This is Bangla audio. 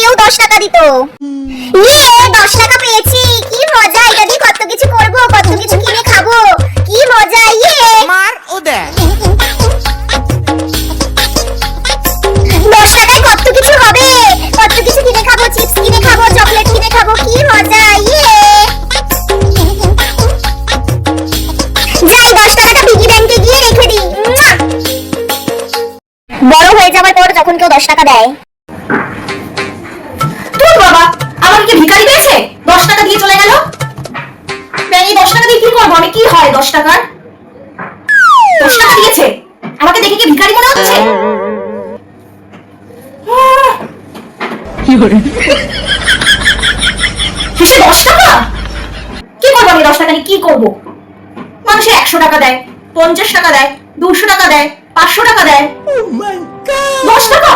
কেউ 10 টাকা দিত। ইয়ে 10 টাকা পেয়েছি, কি মজা! এটা দিয়ে কত কিছু করব, কত কিছু কিনে খাবো, কি মজা! ইয়ে মার ওদে 10 টাকায় কত কিছু হবে, কত কিছু কিনে খাবো, চিপস কিনে খাবো, চকলেট কিনে খাবো, কি মজা! ইয়ে যাই 10 টাকাটা পিগি ব্যাংকে গিয়ে রেখে দিই। বড় হয়ে যাওয়ার পর যখন কেউ 10 টাকা দেয়, তোর বাবা আমার কি ভিখারি পেয়েছে 10 টাকা দিয়ে চলে গেল। এই 10 টাকা দিয়ে কি করবো আমি? কি হয় 10 টাকার? 10 টাকা দিয়েছে, আমাকে দেখে কি ভিখারি মনে হচ্ছে? শেষে 10 টাকা কি করবো আমি? 10 টাকা নিয়ে কি করবো? মানুষে 100 টাকা দেয়, 50 টাকা দেয়, 200 টাকা দেয়, 500 টাকা দেয়, 10 টাকা